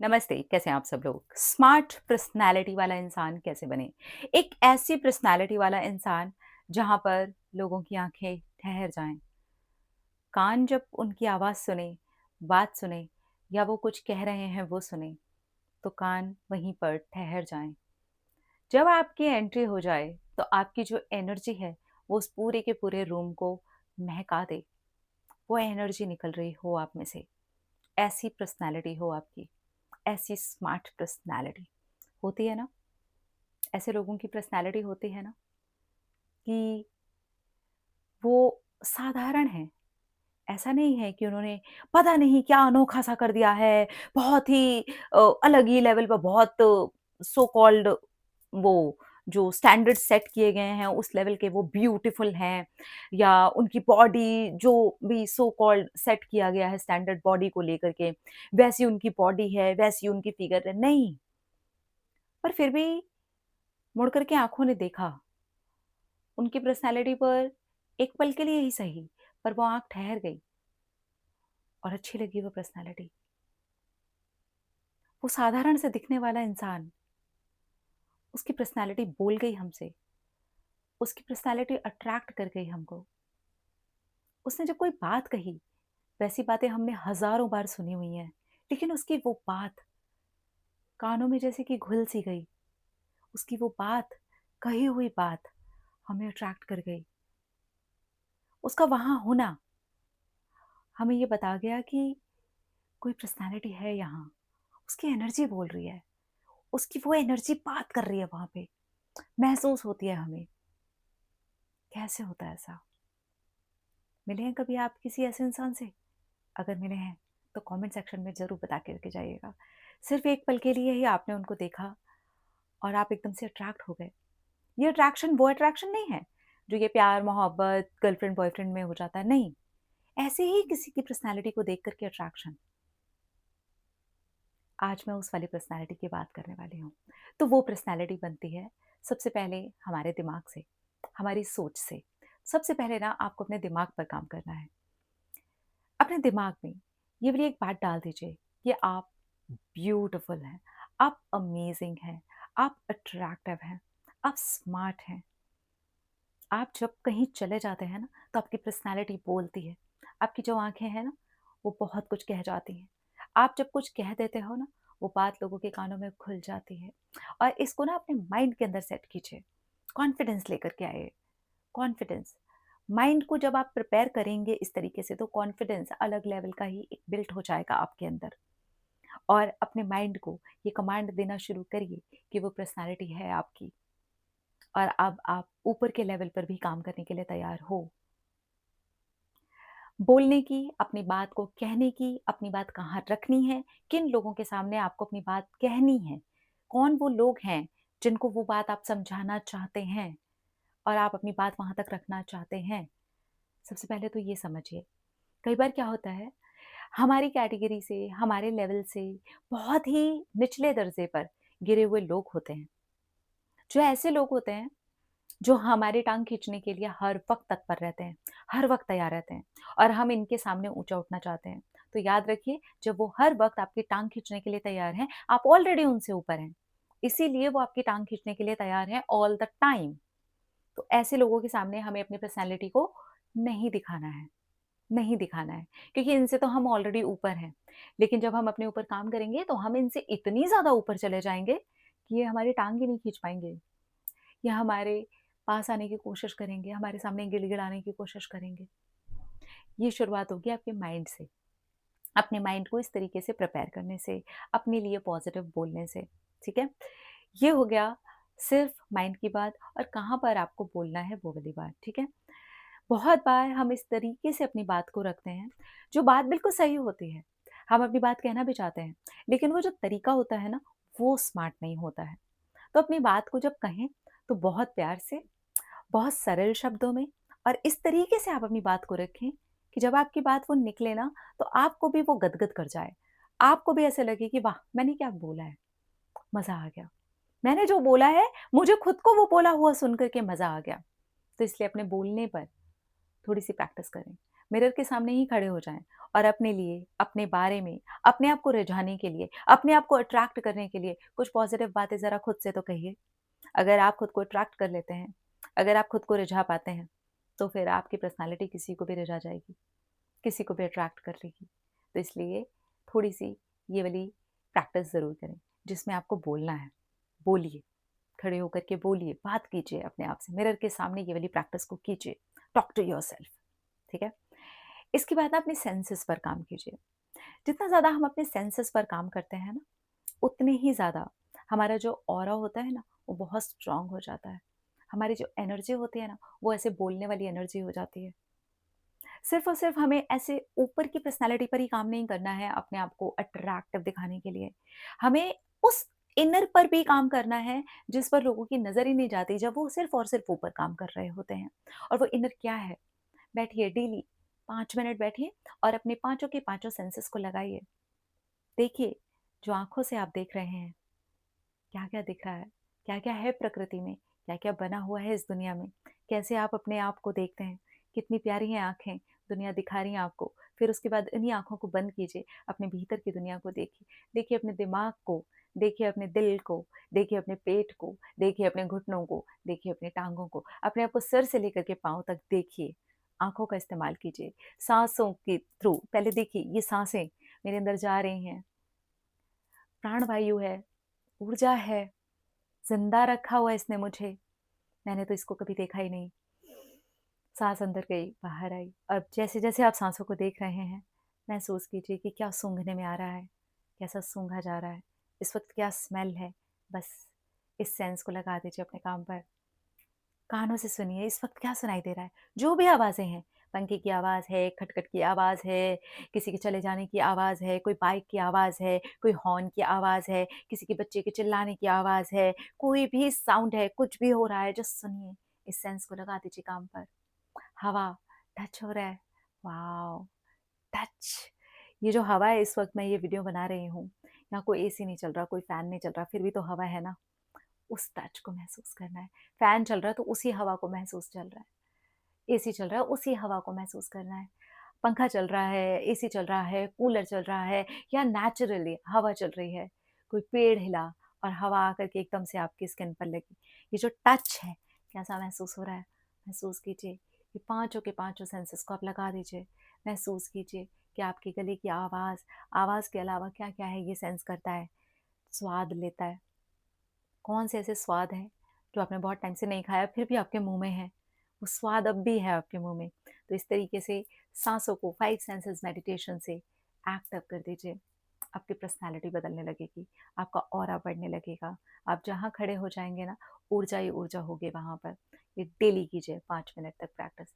नमस्ते, कैसे हैं आप सब लोग? स्मार्ट पर्सनैलिटी वाला इंसान कैसे बने? एक ऐसी पर्सनैलिटी वाला इंसान जहाँ पर लोगों की आँखें ठहर जाएँ, कान जब उनकी आवाज़ सुने, बात सुने या वो कुछ कह रहे हैं वो सुने, तो कान वहीं पर ठहर जाएँ। जब आपकी एंट्री हो जाए, तो आपकी जो एनर्जी है, वो उस पूरे के पूरे रूम को महका दे। वो एनर्जी निकल रही हो आप में से, ऐसी पर्सनैलिटी हो आपकी, ऐसी स्मार्ट पर्सनैलिटी होती है ना? ऐसे लोगों की पर्सनैलिटी होती है ना कि वो साधारण हैं। ऐसा नहीं है कि उन्होंने पता नहीं क्या अनोखा-सा कर दिया है, बहुत ही अलग ही लेवल पे बहुत सो कॉल्ड वो जो स्टैंडर्ड सेट किए गए हैं, उस लेवल के वो ब्यूटीफुल हैं या उनकी बॉडी जो भी सो कॉल्ड सेट किया गया है स्टैंडर्ड बॉडी को लेकर के, वैसी उनकी बॉडी है, वैसी उनकी फिगर है, नहीं। पर फिर भी मुड़ कर के आँखों ने देखा उनकी पर्सनैलिटी पर एक पल के लिए ही सही, पर वो आँख ठहर गई और अच्छी लगी वो पर्सनैलिटी। वो साधारण से दिखने वाला इंसान, उसकी पर्सनैलिटी बोल गई हमसे, उसकी पर्सनैलिटी अट्रैक्ट कर गई हमको। उसने जब कोई बात कही, वैसी बातें हमने हज़ारों बार सुनी हुई हैं, लेकिन उसकी वो बात कानों में जैसे कि घुल सी गई। उसकी वो बात, कही हुई बात हमें अट्रैक्ट कर गई। उसका वहाँ होना हमें ये बता गया कि कोई पर्सनैलिटी है यहाँ, उसकी एनर्जी बोल रही है। उसकी वो एनर्जी बात कर रही है वहाँ पे, महसूस होती है हमें। कैसे होता है ऐसा? मिले हैं कभी आप किसी ऐसे इंसान से? अगर मिले हैं, तो कमेंट सेक्शन में ज़रूर बता कर के जाइएगा। सिर्फ़ एक पल के लिए ही आपने उनको देखा और आप एकदम से अट्रैक्ट हो गए। ये अट्रैक्शन वो अट्रैक्शन नहीं है, जो ये प्यार, मोहब्बत, गर्लफ्रेंड, बॉयफ्रेंड में हो जाता है, नहीं। ऐसे ही किसी की पर्सनैलिटी को देख कर के अट्रैक्शन। आज मैं उस वाली पर्सनैलिटी की बात करने वाली हूँ। तो वो पर्सनैलिटी बनती है सबसे पहले हमारे दिमाग से, हमारी सोच से। सबसे पहले ना आपको अपने दिमाग पर काम करना है। अपने दिमाग में ये वाली एक बात डाल दीजिए कि आप ब्यूटीफुल हैं, आप अमेजिंग हैं, आप अट्रैक्टिव हैं, आप स्मार्ट हैं। आप जब कहीं चले जाते हैं ना, तो आपकी पर्सनैलिटी बोलती है। आपकी जो आँखें हैं ना, वो बहुत कुछ कह जाती हैं। आप जब कुछ कह देते हो ना, वो बात लोगों के कानों में घुल जाती है। और इसको ना अपने माइंड के अंदर सेट कीजिए। कॉन्फिडेंस लेकर के आइए, कॉन्फिडेंस। माइंड को जब आप प्रिपेयर करेंगे इस तरीके से, तो कॉन्फिडेंस अलग लेवल का ही एक बिल्ट हो जाएगा आपके अंदर। और अपने माइंड को ये कमांड देना शुरू करिए कि वो पर्सनैलिटी है आपकी और अब आप ऊपर के लेवल पर भी काम करने के लिए तैयार हो। बोलने की, अपनी बात को कहने की, अपनी बात कहाँ रखनी है, किन लोगों के सामने आपको अपनी बात कहनी है, कौन वो लोग हैं जिनको वो बात आप समझाना चाहते हैं और आप अपनी बात वहाँ तक रखना चाहते हैं। सबसे पहले तो ये समझिए। कई बार क्या होता है, हमारी कैटेगरी से, हमारे लेवल से बहुत ही निचले दर्जे पर गिरे हुए लोग होते हैं। जो ऐसे लोग होते हैं जो हमारी टाँग खींचने के लिए हर वक़्त तत्पर रहते हैं, हर वक़्त तैयार रहते हैं और हम इनके सामने ऊँचा उठना चाहते हैं। तो याद रखिए, जब वो हर वक़्त आपकी टाँग खींचने के लिए तैयार हैं, आप ऑलरेडी उनसे ऊपर हैं। इसीलिए वो आपकी टाँग खींचने के लिए तैयार हैं ऑल द टाइम। तो ऐसे लोगों के सामने हमें अपनी पर्सनैलिटी को नहीं दिखाना है, नहीं दिखाना है, क्योंकि इनसे तो हम ऑलरेडी ऊपर हैं। लेकिन जब हम अपने ऊपर काम करेंगे, तो हम इनसे इतनी ज़्यादा ऊपर चले जाएँगे कि ये हमारी टाँग ही नहीं खींच पाएँगे। या हमारे पास आने की कोशिश करेंगे, हमारे सामने गिड़गिड़ाने की कोशिश करेंगे। ये शुरुआत होगी आपके माइंड से, अपने माइंड को इस तरीके से प्रिपेयर करने से, अपने लिए पॉज़िटिव बोलने से, ठीक है? ये हो गया सिर्फ़ माइंड की बात और कहाँ पर आपको बोलना है वो वाली बात, ठीक है? बहुत बार हम इस तरीके से अपनी बात को रखते हैं, जो बात बिल्कुल सही होती है। हम अपनी बात कहना भी चाहते हैं, लेकिन वो जो तरीका होता है ना, वो स्मार्ट नहीं होता है। तो अपनी बात को जब कहें, तो बहुत प्यार से, बहुत सरल शब्दों में और इस तरीके से आप अपनी बात को रखें कि जब आपकी बात वो निकले ना, तो आपको भी वो गदगद कर जाए। आपको भी ऐसा लगे कि वाह! मैंने क्या बोला है, मज़ा आ गया। मैंने जो बोला है, मुझे खुद को वो बोला हुआ सुन कर के मज़ा आ गया। तो इसलिए अपने बोलने पर थोड़ी-सी प्रैक्टिस करें। मिरर के सामने ही खड़े हो जाएँ और अपने लिए, अपने बारे में, अपने आप को रिझाने के लिए, अपने आप को अट्रैक्ट करने के लिए कुछ पॉज़िटिव बातें ज़रा खुद से तो कहिए। अगर आप खुद को अट्रैक्ट कर लेते हैं, अगर आप खुद को रिझा पाते हैं, तो फिर आपकी पर्सनैलिटी किसी को भी रिझा जाएगी, किसी को भी अट्रैक्ट कर लेगी। तो इसलिए थोड़ी-सी ये वाली प्रैक्टिस ज़रूर करें, जिसमें आपको बोलना है। बोलिए, खड़े होकर के बोलिए, बात कीजिए अपने आप से, मिरर के सामने ये वाली प्रैक्टिस को कीजिए। टॉक टू योरसेल्फ, ठीक है? इसके बाद ना अपने सेंसेस पर काम कीजिए। जितना ज़्यादा हम अपने सेंसेस पर काम करते हैं ना, उतने ही ज़्यादा हमारा जो ऑरा होता है ना, वो बहुत स्ट्रॉन्ग हो जाता है। हमारी जो एनर्जी होती है ना, वो ऐसे बोलने वाली एनर्जी हो जाती है। सिर्फ़ और सिर्फ़ हमें ऐसे ऊपर की पर्सनैलिटी पर ही काम नहीं करना है अपने आप को अट्रैक्टिव दिखाने के लिए। हमें उस इनर पर भी काम करना है, जिस पर लोगों की नज़र ही नहीं जाती, जब वो सिर्फ़ और सिर्फ़ ऊपर काम कर रहे होते हैं। और वो इनर क्या है? बैठिए डेली 5 मिनट बैठिए और अपने पाँचों के पाँचों सेंसेस को लगाइए। देखिए, जो आँखों से आप देख रहे हैं, क्या-क्या दिख रहा है? क्या-क्या है प्रकृति में? क्या-क्या बना हुआ है इस दुनिया में? कैसे आप अपने आप को देखते हैं? कितनी प्यारी हैं आँखें, दुनिया दिखा रही है आपको। फिर उसके बाद इन्हीं आँखों को बंद कीजिए, अपने भीतर की दुनिया को देखिए। देखिए अपने दिमाग को, देखिए अपने दिल को, देखिए अपने पेट को, देखिए अपने घुटनों को, देखिए अपनी टाँगों को। अपने आप को सर से लेकर के पाँव तक देखिए। आँखों का इस्तेमाल कीजिए। साँसों के थ्रू पहले देखिए ये साँसें मेरे अंदर जा रही हैं, प्राणवायु है, ऊर्जा है, ज़िंदा रखा हुआ है इसने मुझे, मैंने तो इसको कभी देखा ही नहीं। साँस अंदर गई, बाहर आई। अब जैसे-जैसे आप साँसों को देख रहे हैं, महसूस कीजिए कि क्या सूँघने में आ रहा है, कैसा सूँघा जा रहा है, इस वक़्त क्या स्मेल है। बस इस सेंस को लगा दीजिए अपने काम पर। कानों से सुनिए, इस वक़्त क्या सुनाई दे रहा है? जो भी आवाज़ें हैं, पंखे की आवाज़ है, खटखट की आवाज़ है, किसी के चले जाने की आवाज़ है, कोई बाइक की आवाज़ है, कोई हॉर्न की आवाज़ है, किसी के बच्चे के चिल्लाने की आवाज़ है, कोई भी साउंड है, कुछ भी हो रहा है, जस्ट सुनिए। इस सेंस को लगा दीजिए काम पर। हवा टच हो रहा है, वॉव! टच। ये जो हवा है इस वक़्त मैं ये वीडियो बना रही हूँ, यहाँ कोई एसी नहीं चल रहा, कोई फ़ैन नहीं चल रहा, फिर भी तो हवा है ना। उस टच को महसूस करना है। फ़ैन चल रहा है तो उसी हवा को महसूस चल रहा है। एसी चल रहा है उसी हवा को महसूस करना है। पंखा चल रहा है, एसी चल रहा है, कूलर चल रहा है या नेचुरली हवा चल रही है। कोई पेड़ हिला और हवा आकर के एकदम से आपकी स्किन पर लगी। ये जो टच है, कैसा महसूस हो रहा है? महसूस कीजिए। ये पाँचों के पाँचों सेंसेस को आप लगा दीजिए। महसूस कीजिए कि आपके गले की आवाज़, आवाज़ के अलावा क्या-क्या है ये सेंस करता है। स्वाद लेता है। कौन से ऐसे स्वाद हैं जो आपने बहुत टाइम से नहीं खाया फिर भी आपके मुँह में है, वो स्वाद अब भी है आपके मुँह में। तो इस तरीके से साँसों को 5 सेंसेस मेडिटेशन से एक्टिव कर दीजिए। आपकी पर्सनैलिटी बदलने लगेगी, आपका ऑरा बढ़ने लगेगा। आप जहाँ खड़े हो जाएँगे ना, ऊर्जा ही ऊर्जा होगी वहाँ पर। ये डेली कीजिए 5 मिनट तक प्रैक्टिस।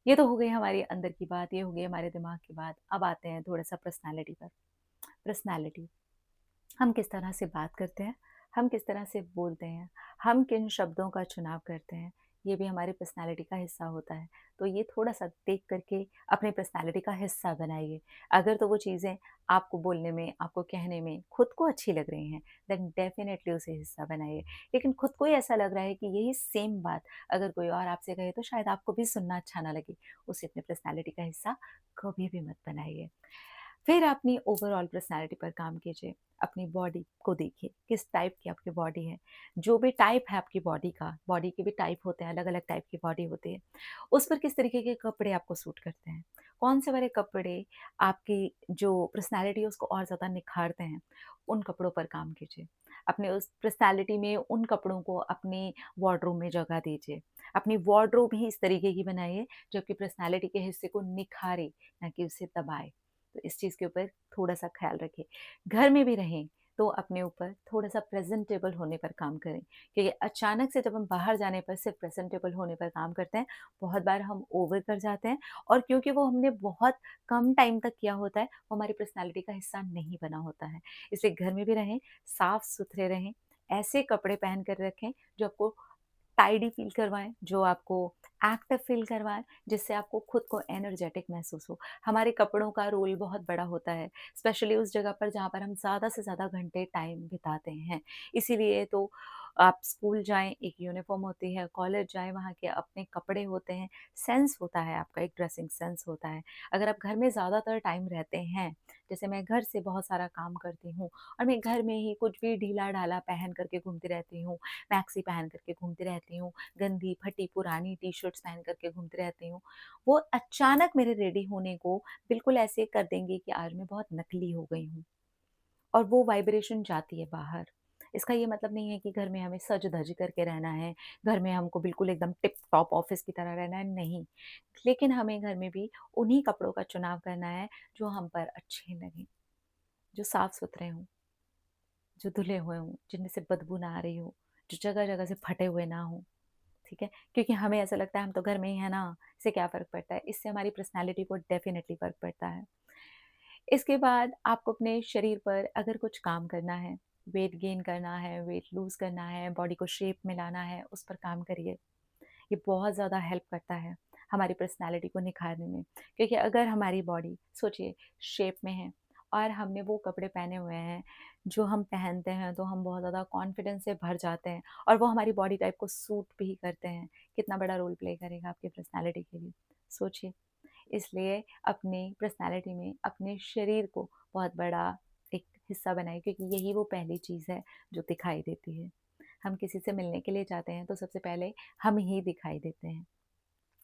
ये तो हो गई हमारी अंदर की बात, ये हो गई हमारे दिमाग की बात। अब आते हैं थोड़ा-सा पर्सनैलिटी पर। पर्सनैलिटी हम किस तरह से बात करते हैं, हम किस तरह से बोलते हैं, हम किन शब्दों का चुनाव करते हैं, ये भी हमारी पर्सनैलिटी का हिस्सा होता है। तो ये थोड़ा-सा देख कर के अपनी पर्सनैलिटी का हिस्सा बनाइए। अगर तो वो चीज़ें आपको बोलने में, आपको कहने में खुद को अच्छी लग रही हैं, देन डेफ़िनेटली उसे हिस्सा बनाइए। लेकिन खुद को ही ऐसा लग रहा है कि यही सेम बात अगर कोई और आपसे कहे तो शायद आपको भी सुनना अच्छा ना लगे, उसे अपनी पर्सनैलिटी का हिस्सा कभी भी मत बनाइए। फिर अपनी ओवरऑल पर्सनैलिटी पर काम कीजिए। अपनी बॉडी को देखिए, किस टाइप की आपकी बॉडी है। जो भी टाइप है आपकी बॉडी का, बॉडी के भी टाइप होते हैं, अलग-अलग टाइप की बॉडी होती है। उस पर किस तरीके के कपड़े आपको सूट करते हैं। कौन से वाले कपड़े आपकी जो पर्सनैलिटी है उसको और ज़्यादा निखारते हैं, उन कपड़ों पर काम कीजिए। अपने उस पर्सनैलिटी में उन कपड़ों को अपने वार्डरोब में जगह दीजिए। अपनी वार्डरोब ही इस तरीके की बनाइए जो आपकी पर्सनैलिटी के हिस्से को निखारे, ना कि उसे दबाए। तो इस चीज़ के ऊपर थोड़ा-सा ख़्याल रखें। घर में भी रहें तो अपने ऊपर थोड़ा-सा प्रेज़ेंटेबल होने पर काम करें, क्योंकि अचानक से जब हम बाहर जाने पर सिर्फ़ प्रेज़ेंटेबल होने पर काम करते हैं, बहुत बार हम ओवर कर जाते हैं और क्योंकि वो हमने बहुत कम टाइम तक किया होता है, वो हमारी पर्सनैलिटी का हिस्सा नहीं बना होता है। इसलिए घर में भी रहें, साफ-सुथरे रहें, ऐसे कपड़े पहन कर रखें जो आपको टाइडी फ़ील करवाएँ, जो आपको एक्टिव फ़ील करवाएँ, जिससे आपको खुद को एनर्जेटिक महसूस हो। हमारे कपड़ों का रोल बहुत बड़ा होता है, स्पेशली उस जगह पर जहाँ पर हम ज़्यादा से ज़्यादा घंटे टाइम बिताते हैं। इसीलिए तो आप स्कूल जाएँ, एक यूनिफ़ॉर्म होती है, कॉलेज जाएँ, वहाँ के अपने कपड़े होते हैं, सेंस होता है आपका, एक ड्रेसिंग सेंस होता है। अगर आप घर में ज़्यादातर टाइम रहते हैं, जैसे मैं घर से बहुत सारा काम करती हूँ और मैं घर में ही कुछ भी ढीला-ढाला पहन कर के घूमती रहती हूँ, मैक्सी पहन कर के घूमती रहती हूँ, गंदी, फटी, पुरानी टी-शर्ट्स पहन कर के घूमती रहती हूँ, वो अचानक मेरे रेडी होने को बिल्कुल ऐसे कर देंगे कि आज मैं बहुत नकली हो गई हूँ। और वो वाइब्रेशन जाती है बाहर। इसका ये मतलब नहीं है कि घर में हमें सज-धज करके रहना है, घर में हमको बिल्कुल एकदम टिप-टॉप ऑफ़िस की तरह रहना है, नहीं। लेकिन हमें घर में भी उन्हीं कपड़ों का चुनाव करना है, जो हम पर अच्छे लगें, जो साफ-सुथरे हों, जो धुले हुए हों, जिनमें से बदबू ना आ रही हो, जो जगह-जगह से फटे हुए ना हों, ठीक है? क्योंकि हमें ऐसा लगता है हम तो घर में ही हैं ना, इससे क्या फ़र्क पड़ता है? इससे हमारी पर्सनैलिटी को डेफ़िनिटली फ़र्क पड़ता है। इसके बाद आपको अपने शरीर पर अगर कुछ काम करना है, वेट गेन करना है, वेट लूज़ करना है, बॉडी को शेप में लाना है, उस पर काम करिए। ये बहुत ज़्यादा हेल्प करता है हमारी पर्सनैलिटी को निखारने में। क्योंकि अगर हमारी बॉडी सोचिए शेप में है और हमने वो कपड़े पहने हुए हैं, जो हम पहनते हैं तो हम बहुत ज़्यादा कॉन्फिडेंस से भर जाते हैं और वो हमारी बॉडी टाइप को सूट भी करते हैं। कितना बड़ा रोल प्ले करेगा आपकी पर्सनैलिटी के लिए, सोचिए। इसलिए अपनी पर्सनैलिटी में अपने शरीर को बहुत बड़ा एक हिस्सा बनाइए क्योंकि यही वो पहली चीज़ है जो दिखाई देती है। हम किसी से मिलने के लिए जाते हैं तो सबसे पहले हम ही दिखाई देते हैं।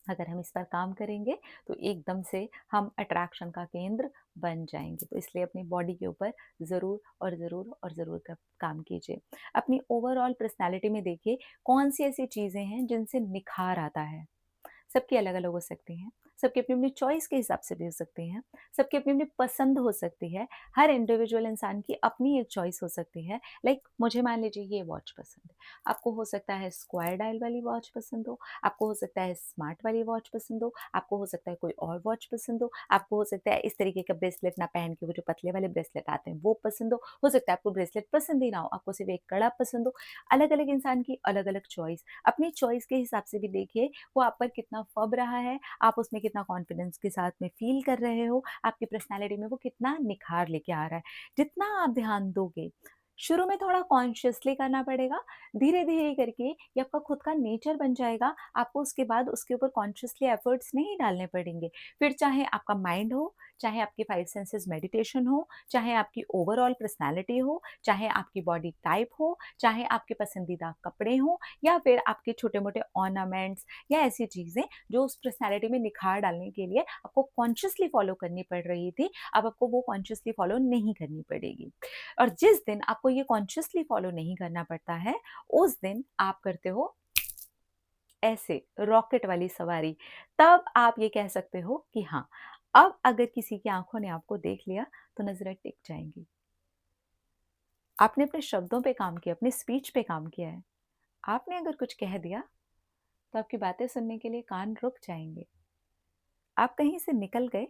अगर हम इस पर काम करेंगे तो एकदम से हम अट्रैक्शन का केंद्र बन जाएँगे। तो इसलिए अपनी बॉडी के ऊपर ज़रूर और ज़रूर और ज़रूर क काम कीजिए। अपनी ओवरऑल पर्सनैलिटी में देखिए कौन-सी ऐसी चीज़ें हैं जिनसे निखार आता है। सबकी अलग-अलग हो सकती हैं, सबकी अपनी-अपनी चॉइस के हिसाब से भी हो सकती हैं, सबकी अपनी-अपनी पसंद हो सकती है, हर इंडिविजुअल इंसान की अपनी एक चॉइस हो सकती है। लाइक मुझे मान लीजिए ये वॉच पसंद है, आपको हो सकता है स्क्वायर डायल वाली वॉच पसंद हो, आपको हो सकता है स्मार्ट वाली वॉच पसंद हो, आपको हो सकता है कोई और वॉच पसंद हो, आपको हो सकता है इस तरीके का ब्रेसलेट ना पहन के वो जो पतले वाले ब्रेसलेट आते हैं वो पसंद हो सकता है आपको ब्रेसलेट पसंद ही ना हो, आपको सिर्फ़ एक कड़ा पसंद हो। अलग-अलग इंसान की अलग-अलग चॉइस, अपनी चॉइस के हिसाब से भी देखिए वो आप पर कितना फ़ब रहा है, आप उसमें कितना कॉन्फिडेंस के साथ में फ़ील कर रहे हो, आपकी पर्सनैलिटी में वो कितना निखार लेके आ रहा है। जितना आप ध्यान दोगे, शुरू में थोड़ा कॉन्शियसली करना पड़ेगा, धीरे-धीरे करके ये आपका खुद का नेचर बन जाएगा, आपको उसके बाद उसके ऊपर कॉन्शियसली एफर्ट्स नहीं डालने पड़ेंगे। फिर चाहे आपका माइंड हो, चाहे आपके 5 सेंसेस मेडिटेशन हो, चाहे आपकी ओवरऑल पर्सनैलिटी हो, चाहे आपकी बॉडी टाइप हो, चाहे आपके पसंदीदा कपड़े हों या फिर आपके छोटे-मोटे ऑर्नामेंट्स या ऐसी चीज़ें जो उस पर्सनैलिटी में निखार डालने के लिए आपको कॉन्शियसली फॉलो करनी पड़ रही थी, अब आपको वो कॉन्शियसली फॉलो नहीं करनी पड़ेगी। और जिस दिन आपको ये कॉन्शियसली फॉलो नहीं करना पड़ता है, उस दिन आप करते हो ऐसे रॉकेट वाली सवारी। तब आप ये कह सकते हो कि हाँ, अब अगर किसी की आँखों ने आपको देख लिया, तो नज़रें टिक जाएँगी। आपने अपने शब्दों पे काम किया, अपनी स्पीच पे काम किया है। आपने अगर कुछ कह दिया, तो आपकी बातें सुनने के लिए कान रुक जाएँगे। आप कहीं से निकल गए,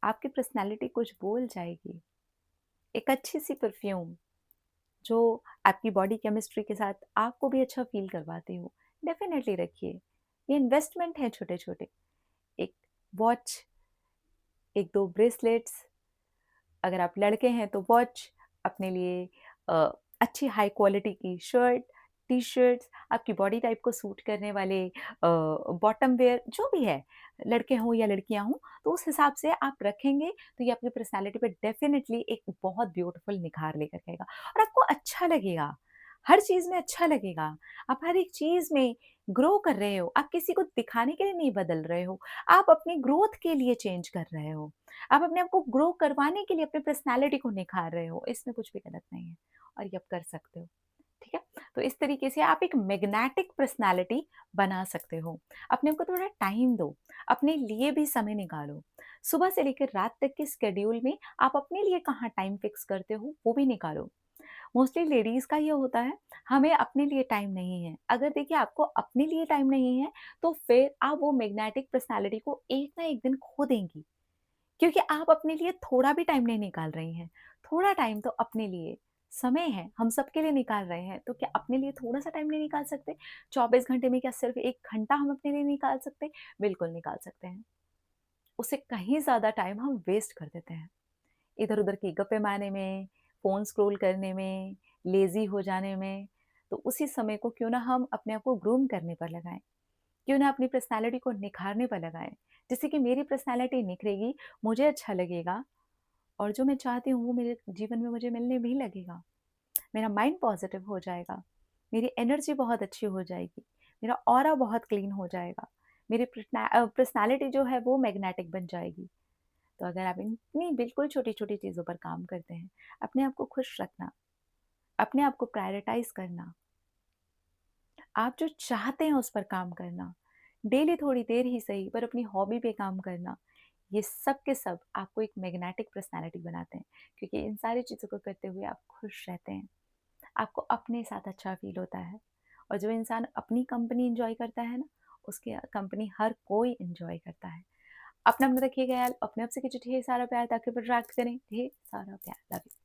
आपकी पर्सनैलिटी कुछ बोल जाएगी। एक अच्छी-सी परफ्यूम जो आपकी बॉडी केमिस्ट्री के साथ आपको भी अच्छा फ़ील करवाती हो, डेफ़िनेटली रखिए। ये इन्वेस्टमेंट है छोटे-छोटे। एक वॉच, 1-2 ब्रेसलेट्स, अगर आप लड़के हैं तो वॉच, अपने लिए अ, अच्छी हाई क्वालिटी की शर्ट, टी-शर्ट्स, आपकी बॉडी टाइप को सूट करने वाले बॉटम वेयर जो भी है, लड़के हों या लड़कियाँ हों, तो उस हिसाब से आप रखेंगे तो ये आपकी पर्सनैलिटी पे डेफ़िनिटली एक बहुत ब्यूटीफुल निखार लेकर के आएगा और आपको अच्छा लगेगा। हर चीज़ में अच्छा लगेगा। आप हर एक चीज़ में ग्रो कर रहे हो, आप किसी को दिखाने के लिए नहीं बदल रहे हो, आप अपनी ग्रोथ के लिए चेंज कर रहे हो। आप अपने आप को ग्रो करवाने के लिए अपनी पर्सनैलिटी को निखार रहे हो, इसमें कुछ भी गलत नहीं है और ये आप कर सकते हो, ठीक है? तो इस तरीके से आप एक मैग्नेटिक पर्सनैलिटी बना सकते हो। अपने आप को थोड़ा टाइम दो, अपने लिए भी समय निकालो। सुबह से लेकर रात तक के शेड्यूल में आप अपने लिए कहाँ टाइम फिक्स करते हो, वो भी निकालो। मोस्टली लेडीज़ का ये होता है, हमें अपने लिए टाइम नहीं है। अगर देखिए आपको अपने लिए टाइम नहीं है, तो फिर आप वो मैग्नेटिक पर्सनैलिटी को एक ना एक दिन खो देंगी। क्योंकि आप अपने लिए थोड़ा भी टाइम नहीं निकाल रही हैं। थोड़ा टाइम तो अपने लिए, समय है, हम सबके लिए निकाल रहे हैं, तो क्या अपने लिए थोड़ा-सा टाइम नहीं निकाल सकते? 24 घंटे में क्या सिर्फ़ 1 घंटा हम अपने लिए निकाल सकते? बिल्कुल निकाल सकते हैं। उससे कहीं ज़्यादा टाइम हम वेस्ट कर देते हैं। इधर-उधर की गप्पे मारने में, फ़ोन स्क्रॉल करने में, लेज़ी हो जाने में, तो उसी समय को क्यों ना हम अपने आप को ग्रूम करने पर लगाएँ, क्यों ना अपनी पर्सनैलिटी को निखारने पर लगाएँ। जिससे कि मेरी पर्सनैलिटी निखरेगी, मुझे अच्छा लगेगा और जो मैं चाहती हूँ वो मेरे जीवन में मुझे मिलने भी लगेगा। मेरा माइंड पॉज़िटिव हो जाएगा, मेरी एनर्जी बहुत अच्छी हो जाएगी, मेरा ऑरा बहुत क्लीन हो जाएगा, मेरी पर्सनैलिटी जो है वो मैग्नेटिक बन जाएगी। तो अगर आप इतनी बिल्कुल छोटी-छोटी चीज़ों पर काम करते हैं, अपने आप को खुश रखना, अपने आप को प्रायोरिटाइज़ करना, आप जो चाहते हैं उस पर काम करना, डेली थोड़ी देर ही सही पर अपनी हॉबी पे काम करना, ये सब के सब आपको एक मैग्नेटिक पर्सनैलिटी बनाते हैं क्योंकि इन सारी चीज़ों को करते हुए आप खुश रहते हैं। आपको अपने साथ अच्छा फ़ील होता है और जो इंसान अपनी कंपनी एन्जॉय करता है ना, उसकी कंपनी हर कोई एन्जॉय करता है। अपना-अपना रखिए ख़याल, अपने आप से कीजिए ढेर सारा प्यार ताकि फिर रात करें ढेर सारा प्यार। Love you.